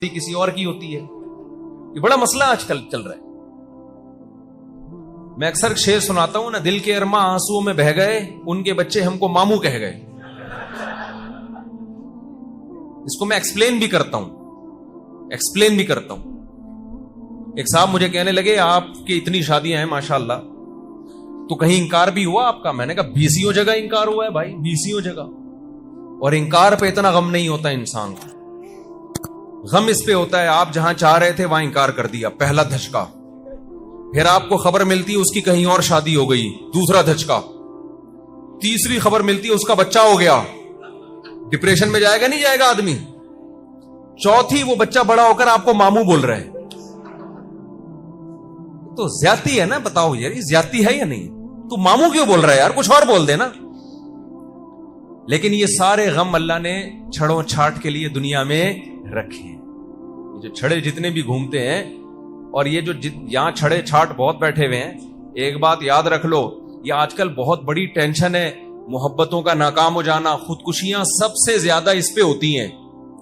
کسی اور کی ہوتی ہے. یہ بڑا مسئلہ آج کل چل رہا ہے. میں اکثر شعر سناتا ہوں نا، دل کے ارماں آنسوؤں میں بہہ گئے، ان کے بچے ہم کو ماموں کہہ گئے. اس کو میں ایکسپلین بھی کرتا ہوں. ایک صاحب مجھے کہنے لگے آپ کی اتنی شادیاں ہیں ماشاءاللہ، تو کہیں انکار بھی ہوا آپ کا؟ میں نے کہا 20 جگہ انکار ہوا ہے بھائی، 20 جگہ. اور انکار پہ اتنا غم نہیں ہوتا انسان کو، غم اس پہ ہوتا ہے آپ جہاں چاہ رہے تھے وہاں انکار کر دیا، پہلا دھچکا. پھر آپ کو خبر ملتی ہے اس کی کہیں اور شادی ہو گئی، دوسرا دھچکا. تیسری خبر ملتی ہے اس کا بچہ ہو گیا، ڈپریشن میں جائے گا نہیں جائے گا آدمی. چوتھی وہ بچہ بڑا ہو کر آپ کو ماموں بول رہا ہے. تو زیادتی ہے نا، بتاؤ یار یہ زیادتی ہے یا نہیں؟ تو ماموں کیوں بول رہا ہے یار، کچھ اور بول دے نا. لیکن یہ سارے غم اللہ نے چھڑوں چھاٹ کے لیے دنیا میں رکھے ہیں. یہ جو چھڑے جتنے بھی گھومتے ہیں، اور یہ جو یہاں چھڑے چھاٹ بہت بیٹھے ہوئے ہیں، ایک بات یاد رکھ لو، یہ آج کل بہت بڑی ٹینشن ہے، محبتوں کا ناکام ہو جانا، خودکشیاں سب سے زیادہ اس پہ ہوتی ہیں.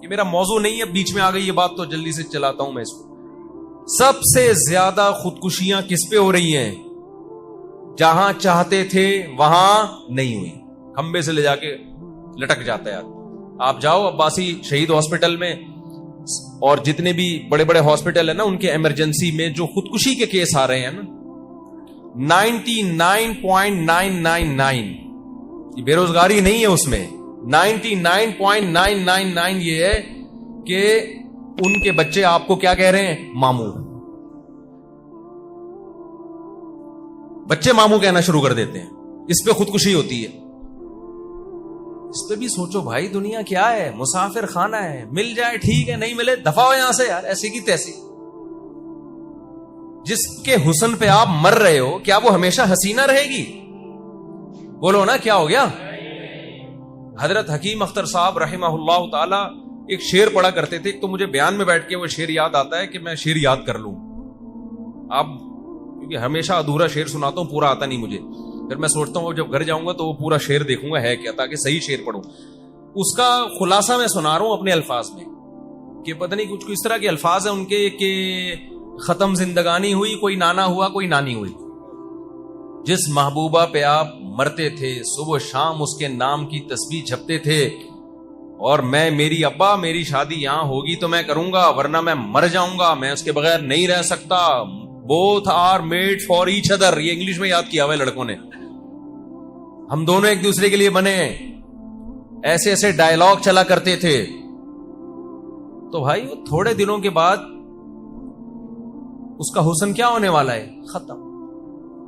یہ میرا موضوع نہیں ہے، بیچ میں آ گئی یہ بات تو جلدی سے چلاتا ہوں میں اس کو. سب سے زیادہ خودکشیاں کس پہ ہو رہی ہیں؟ جہاں چاہتے تھے وہاں نہیں ہوئی، کھمبے سے لے جا کے لٹک جاتا ہے. آپ جاؤ عباسی شہید ہاسپٹل میں اور جتنے بھی بڑے بڑے ہاسپٹل ہیں نا، ان کے ایمرجنسی میں جو خودکشی کے کیس آ رہے ہیں نا، 99.999 یہ بے روزگاری نہیں ہے اس میں، 99.999 یہ ہے کہ ان کے بچے آپ کو کیا کہہ رہے ہیں؟ ماموں. بچے ماموں کہنا شروع کر دیتے ہیں، اس پہ خودکشی ہوتی ہے. اس پہ بھی سوچو بھائی، دنیا کیا ہے؟ مسافر خانہ ہے، مل جائے ٹھیک ہے، نہیں ملے دفع ہو یہاں سے یار، ایسی کی تیسی. جس کے حسن پہ آپ مر رہے ہو، کیا وہ ہمیشہ حسینہ رہے گی؟ بولو نا، کیا ہو گیا؟ حضرت حکیم اختر صاحب رحمہ اللہ تعالی ایک شعر پڑھا کرتے تھے. ایک تو مجھے بیان میں بیٹھ کے وہ شعر یاد آتا ہے کہ میں شعر یاد کر لوں. آپ کیونکہ ہمیشہ ادھورا شعر سناتا ہوں، پورا آتا نہیں مجھے. پھر میں سوچتا ہوں جب گھر جاؤں گا تو وہ پورا شعر دیکھوں گا ہے کیا، تاکہ صحیح شعر پڑھوں. اس کا خلاصہ میں سنا رہا ہوں اپنے الفاظ میں، کہ پتہ نہیں کچھ اس طرح کے الفاظ ہیں ان کے کہ ختم زندگانی ہوئی، کوئی نانا ہوا کوئی نانی ہوئی. جس محبوبہ پہ آپ مرتے تھے، صبح شام اس کے نام کی تسبیح جپتے تھے، اور میری ابا میری شادی یہاں ہوگی تو میں کروں گا، ورنہ میں مر جاؤں گا، میں اس کے بغیر نہیں رہ سکتا. both are made for each other. یہ انگلش میں یاد کیا ہوا ہے لڑکوں نے. ہم دونوں ایک دوسرے کے لیے بنے ہیں. ایسے ایسے ڈائلاگ چلا کرتے تھے. تو بھائی وہ تھوڑے دنوں کے بعد اس کا حسن کیا ہونے والا ہے؟ ختم.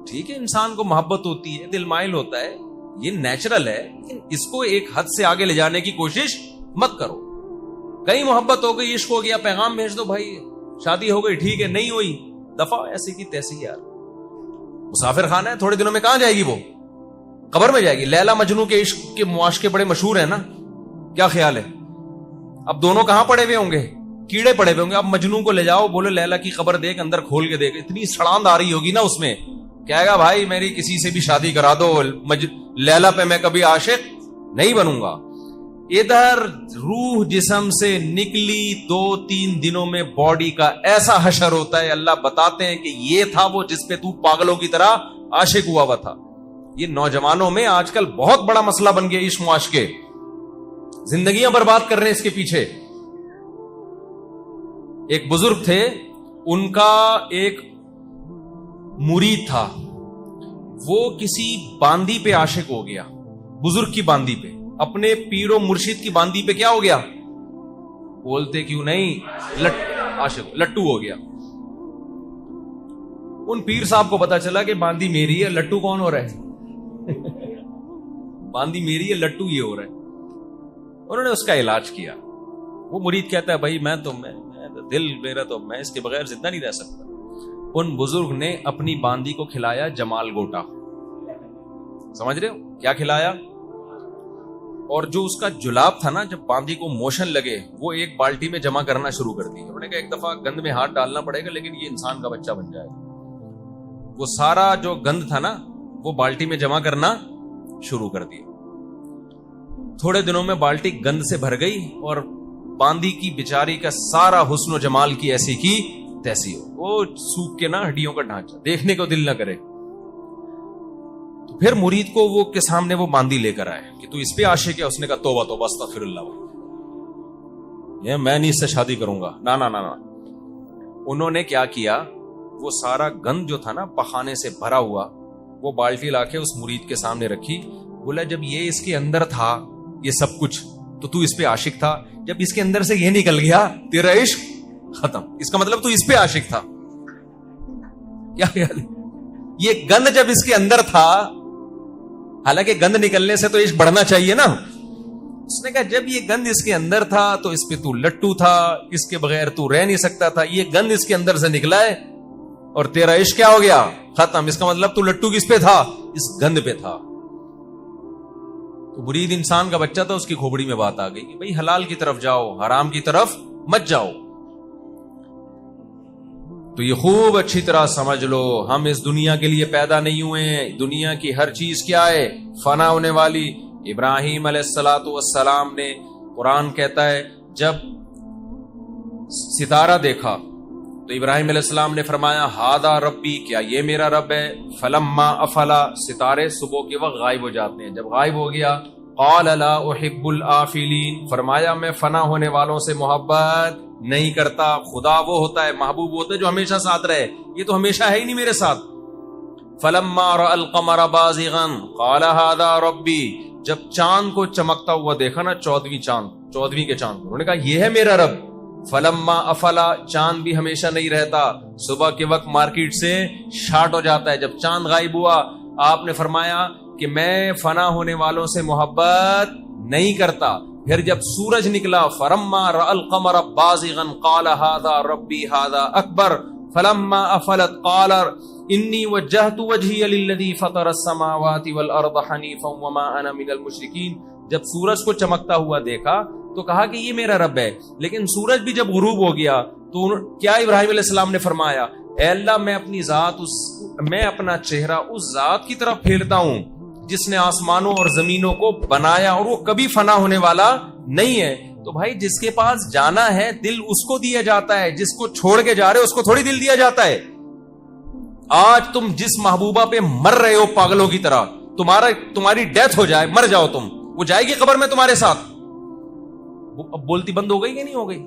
ٹھیک ہے انسان کو محبت ہوتی ہے، دل مائل ہوتا ہے، یہ نیچرل ہے، لیکن اس کو ایک حد سے آگے لے جانے کی کوشش مت کرو. کہیں محبت ہو گئی، عشق ہو گیا، پیغام بھیج دو بھائی، شادی ہو گئی ٹھیک ہے، نہیں ہوئی دفعہ ایسی کی تیسی. یار مسافر خانہ ہے، تھوڑے دنوں میں کہاں جائے گی؟ وہ قبر میں جائے گی. لیلا مجنو کے عشق کے معاشقے بڑے مشہور ہیں نا، کیا خیال ہے؟ اب دونوں کہاں پڑے ہوئے ہوں گے؟ کیڑے پڑے ہوئے ہوں گے. اب مجنو کو لے جاؤ، بولو لیلا کی قبر دیکھ، اندر کھول کے دیکھ، اتنی سڑاند آ رہی ہوگی نا اس میں، کہے گا بھائی میری کسی سے بھی شادی کرا دو، لیلا پہ میں کبھی عاشق نہیں بنوں گا. ادھر روح جسم سے نکلی 2-3 دنوں میں باڈی کا ایسا حشر ہوتا ہے. اللہ بتاتے ہیں کہ یہ تھا وہ جس پہ تو پاگلوں کی طرح عاشق ہوا تھا. یہ نوجوانوں میں آج کل بہت بڑا مسئلہ بن گیا، عشق معاشقے، زندگیاں برباد کر رہے ہیں اس کے پیچھے. ایک بزرگ تھے، ان کا ایک مرید تھا، وہ کسی باندی پہ عاشق ہو گیا، بزرگ کی باندی پہ، اپنے پیر و مرشد کی باندی پہ کیا ہو گیا؟ بولتے کیوں نہیں؟ عاشق، لٹو ہو گیا. ان پیر صاحب کو پتا چلا کہ باندی میری ہے، لٹو کون ہو رہا ہے؟ باندی میری ہے، لٹو یہ ہو رہا ہے. انہوں نے اس کا علاج کیا. وہ مرید کہتا ہے بھائی میں دل میرا تو میں اس کے بغیر زندہ نہیں رہ سکتا. ان بزرگ نے اپنی باندی کو کھلایا جمال گوٹا. سمجھ رہے ہو کیا کھلایا؟ اور جو اس کا جلاب تھا نا، جب باندی کو موشن لگے، وہ ایک بالٹی میں جمع کرنا شروع کر دی. انہوں نے کہا ایک دفعہ گند میں ہاتھ ڈالنا پڑے گا، لیکن یہ انسان کا بچہ بن جائے گا. وہ سارا جو گند تھا نا، وہ بالٹی میں جمع کرنا شروع کر دیا. تھوڑے دنوں میں بالٹی گند سے بھر گئی اور باندی کی بیچاری کا سارا حسن و جمال کی ایسی کی تیسی ہو, وہ سوکھ کے نا ہڈیوں کا ڈھانچہ, دیکھنے کو دل نہ کرے. تو پھر مرید کو وہ کے سامنے وہ باندی لے کر آئے کہ تو اس پہ عاشق ہے. اس نے کہا توبہ توبہ استغفر اللہ, یہ میں نہیں اس سے شادی کروں گا, نا نا نا نا. انہوں نے کیا کیا, وہ سارا گند جو تھا نا پخانے سے بھرا ہوا, وہ بالٹی لا کے اس مرید کے سامنے رکھی. بولا جب یہ اس کے اندر تھا یہ سب کچھ تو اس پہ عاشق تھا, جب اس کے اندر سے یہ نکل گیا تیرا عشق ختم. اس کا مطلب تو اس پہ عاشق تھا. کیا خیال ہے, یہ گند جب اس کے اندر تھا, حالانکہ گند نکلنے سے تو عشق بڑھنا چاہیے نا. اس نے کہا جب یہ گند اس کے اندر تھا تو اس پہ تو لٹو تھا, اس کے بغیر تو رہ نہیں سکتا تھا. یہ گند اس کے اندر سے نکلا ہے اور تیرا عشق کیا ہو گیا, ختم. اس کا مطلب تو لٹو کس پہ تھا, اس گند پہ تھا. تو مرید انسان کا بچہ تھا, اس کی کھوپڑی میں بات آ گئی کہ بھئی حلال کی طرف جاؤ, حرام کی طرف مت جاؤ. تو یہ خوب اچھی طرح سمجھ لو, ہم اس دنیا کے لیے پیدا نہیں ہوئے ہیں. دنیا کی ہر چیز کیا ہے, فنا ہونے والی. ابراہیم علیہ الصلوۃ والسلام نے, قرآن کہتا ہے جب ستارہ دیکھا تو ابراہیم علیہ السلام نے فرمایا ہاذا ربی, کیا یہ میرا رب ہے. فلما افلا, ستارے صبح کے وقت غائب ہو جاتے ہیں, جب غائب ہو گیا قال لا احب الآفلین, فرمایا میں فنا ہونے والوں سے محبت نہیں کرتا. خدا وہ ہوتا ہے, محبوب ہوتا ہے جو ہمیشہ ساتھ رہے, یہ تو ہمیشہ ہے ہی نہیں میرے ساتھ. فلما رأى القمر بازغا قال هذا ربی, جب چاند کو چمکتا ہوا دیکھا نا, 14ویں کے چاند, انہوں نے کہا یہ ہے میرا رب. فلما افلا, چاند بھی ہمیشہ نہیں رہتا, صبح کے وقت مارکیٹ سے شارٹ ہو جاتا ہے. جب چاند غائب ہوا آپ نے فرمایا کہ میں فنا ہونے والوں سے محبت نہیں کرتا. پھر جب سورج نکلا فلما رأى القمر بازغا قال هذا ربي هذا اکبر. فلما افلت قال انی وجہت وجہی للذی فطر السماوات والارض حنیفا وما انا من المشرکین. جب سورج کو چمکتا ہوا دیکھا تو کہا کہ یہ میرا رب ہے. لیکن سورج بھی جب غروب ہو گیا تو کیا ابراہیم علیہ السلام نے فرمایا, اے اللہ میں اپنی ذات میں اپنا چہرہ اس ذات کی طرف پھیرتا ہوں جس نے آسمانوں اور زمینوں کو بنایا اور وہ کبھی فنا ہونے والا نہیں ہے. تو بھائی جس کے پاس جانا ہے دل اس کو دیا جاتا ہے, جس کو چھوڑ کے جا رہے اس کو تھوڑی دل دیا جاتا ہے. آج تم جس محبوبہ پہ مر رہے ہو پاگلوں کی طرح, تمہاری ڈیتھ ہو جائے, مر جاؤ تم, وہ جائے گی قبر میں تمہارے ساتھ. اب بولتی بند ہو گئی کہ نہیں ہو گئی,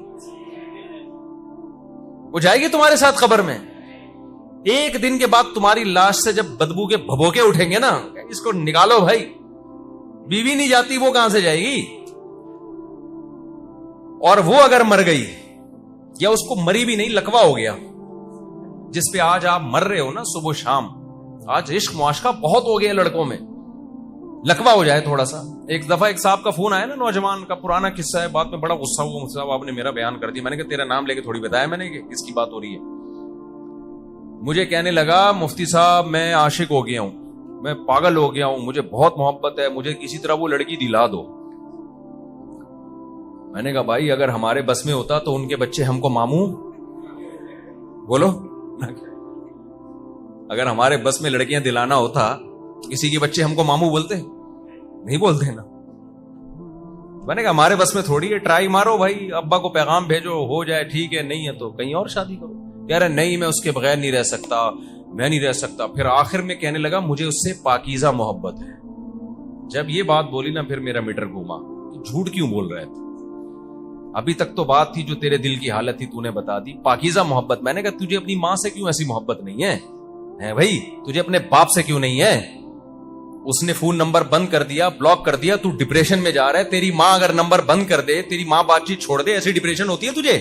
وہ جائے گی تمہارے ساتھ قبر میں. ایک دن کے بعد تمہاری لاش سے جب بدبو کے بھبوکے اٹھیں گے نا, اس کو نکالو بھائی, بیوی نہیں جاتی وہ کہاں سے جائے گی. اور وہ اگر مر گئی یا اس کو مری بھی نہیں, لکوا ہو گیا, جس پہ آج آپ مر رہے ہو نا صبح شام, آج عشق معاشقہ بہت ہو گیا لڑکوں میں, لکوا ہو جائے تھوڑا سا. ایک دفعہ ایک صاحب کا فون آیا نا, نوجوان کا, پرانا قصہ ہے, بعد میں بڑا غصہ ہوا مجھ سے, آپ نے میرا بیان کر دیا. میں نے کہا تیرا نام لے کے تھوڑی بتایا میں نے کہ کس کی بات ہو رہی ہے. مجھے کہنے لگا مفتی صاحب میں عاشق ہو گیا ہوں, میں پاگل ہو گیا ہوں, مجھے بہت محبت ہے, مجھے کسی طرح وہ لڑکی دلا دو. میں نے کہا بھائی اگر ہمارے بس میں ہوتا تو ان کے بچے ہم کو ماموں, بولو, اگر ہمارے بس میں لڑکیاں دلانا ہوتا کسی کے بچے ہم کو ماموں بولتے نہیں بولتے نا. میں نے کہا ہمارے بس میں تھوڑی ہے, ٹرائی مارو بھائی, ابا کو پیغام بھیجو, ہو جائے ٹھیک ہے, نہیں ہے تو کہیں اور شادی کرو. کہہ رہے نہیں میں اس کے بغیر نہیں رہ سکتا, میں نہیں رہ سکتا. پھر آخر میں کہنے لگا مجھے اس سے پاکیزہ محبت ہے. جب یہ بات بولی نا پھر میرا میٹر گھوما, جھوٹ کیوں بول رہے تھے, ابھی تک تو بات تھی جو تیرے دل کی حالت تھی تو نے بتا دی, پاکیزہ محبت. میں نے کہا تجھے اپنی ماں سے کیوں ایسی محبت نہیں ہے بھائی, تجھے اپنے باپ سے کیوں نہیں ہے. اس نے فون نمبر بند کر دیا, بلاک کر دیا, تو ڈپریشن میں جا رہا ہے. تیری ماں اگر نمبر بند کر دے, تیری ماں بات چیت چھوڑ دے, ایسی ڈپریشن ہوتی ہے تجھے.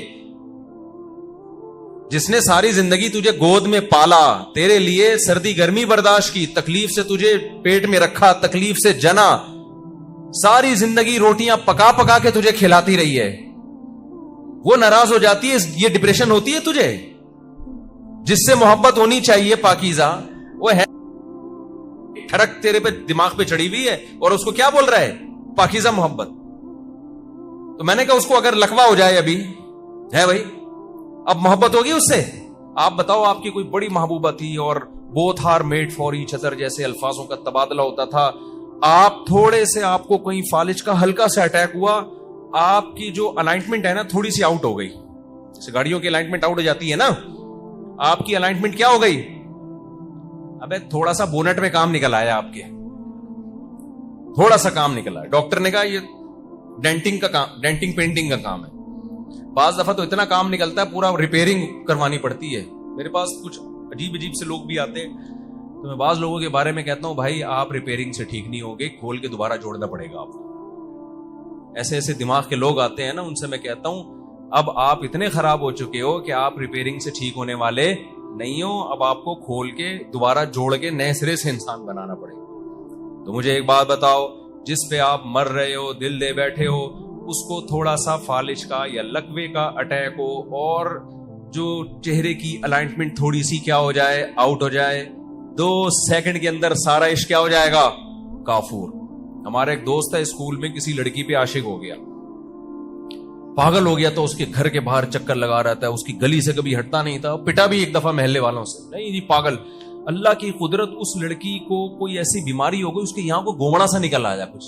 جس نے ساری زندگی تجھے گود میں پالا, تیرے لیے سردی گرمی برداشت کی, تکلیف سے تجھے پیٹ میں رکھا, تکلیف سے جنا, ساری زندگی روٹیاں پکا پکا کے تجھے کھلاتی رہی ہے, وہ ناراض ہو جاتی ہے, یہ ڈپریشن ہوتی ہے تجھے. جس سے محبت ہونی چاہیے پاکیزہ, وہ ہے ٹھڑک تیرے پہ دماغ پہ چڑھی ہوئی ہے اور اس کو کیا بول رہا ہے, پاکیزہ محبت. تو میں نے کہا اس کو اگر لکوا ہو جائے ابھی ہے بھائی, اب محبت ہوگی اس سے. آپ بتاؤ آپ کی کوئی بڑی محبوبہ تھی اور both are made for each other جیسے الفاظوں کا تبادلہ ہوتا تھا, آپ تھوڑے سے, آپ کو کوئی فالج کا ہلکا سے اٹیک ہوا, آپ کی جو الائنمنٹ ہے نا تھوڑی سی آؤٹ ہو گئی, جیسے گاڑیوں کی الائنمنٹ آؤٹ ہو جاتی ہے نا, آپ کی الائنمنٹ کیا ہو گئی, ابے تھوڑا سا بونٹ میں کام نکل آیا, آپ کے تھوڑا سا کام نکل آیا. ڈاکٹر نے کہا یہ ڈینٹنگ کا کام, ڈینٹنگ پینٹنگ کا کام ہے. بعض دفعہ تو اتنا کام نکلتا ہے پورا ریپیئرنگ کروانی پڑتی ہے. میرے پاس کچھ عجیب عجیب سے لوگ بھی آتے ہیں, تو میں بعض لوگوں کے بارے میں کہتا ہوں بھائی آپ ریپیئرنگ سے ٹھیک نہیں ہوگے, کھول کے دوبارہ جوڑنا پڑے گا آپ کو. ایسے ایسے دماغ کے لوگ آتے ہیں نا, ان سے میں کہتا ہوں اب آپ اتنے خراب ہو چکے ہو کہ آپ ریپیئرنگ سے ٹھیک ہونے والے نہیں ہو, اب آپ کو کھول کے دوبارہ جوڑ کے نئے سرے سے انسان بنانا پڑے گا. تو مجھے ایک بات بتاؤ, جس پہ آپ مر رہے ہو, دل دے بیٹھے ہو, اس کو تھوڑا سا فالج کا یا لکوے کا اٹیک ہو اور جو چہرے کی الائنمنٹ تھوڑی سی کیا ہو جائے, آؤٹ ہو جائے, 2 سیکنڈ کے اندر سارا عشق کیا ہو جائے گا, کافور. ہمارا ایک دوست ہے اسکول میں کسی لڑکی پہ عاشق ہو گیا, پاگل ہو گیا, تو اس کے گھر کے باہر چکر لگا رہتا ہے, اس کی گلی سے کبھی ہٹتا نہیں تھا, پٹا بھی ایک دفعہ محلے والوں سے, نہیں جی پاگل. اللہ کی قدرت, اس لڑکی کو کوئی ایسی بیماری ہو گئی, اس کے یہاں کو گومڑا سا نکل آیا کچھ.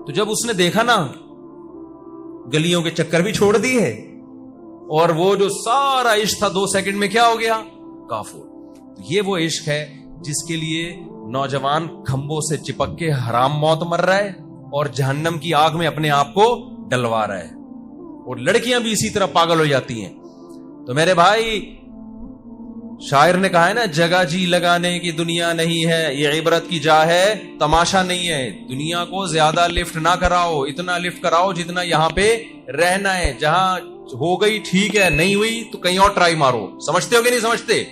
تو جب اس نے دیکھا نا, گلیوں کے چکر بھی چھوڑ دیے, اور وہ جو سارا عشق تھا 2 سیکنڈ میں کیا ہو گیا, کافور. یہ وہ عشق ہے جس کے لیے نوجوان کھمبوں سے چپک کے حرام موت مر رہا ہے اور جہنم کی آگ میں اپنے آپ کو ڈلوا رہا ہے, اور لڑکیاں بھی اسی طرح پاگل ہو جاتی ہیں. تو میرے بھائی, شاعر نے کہا ہے نا, جگہ جی لگانے کی دنیا نہیں ہے, یہ عبرت کی جا ہے, تماشا نہیں ہے. دنیا کو زیادہ لفٹ نہ کراؤ, اتنا لفٹ کراؤ جتنا یہاں پہ رہنا ہے. جہاں ہو گئی ٹھیک ہے, نہیں ہوئی تو کہیں اور ٹرائی مارو. سمجھتے ہو کہ نہیں سمجھتے؟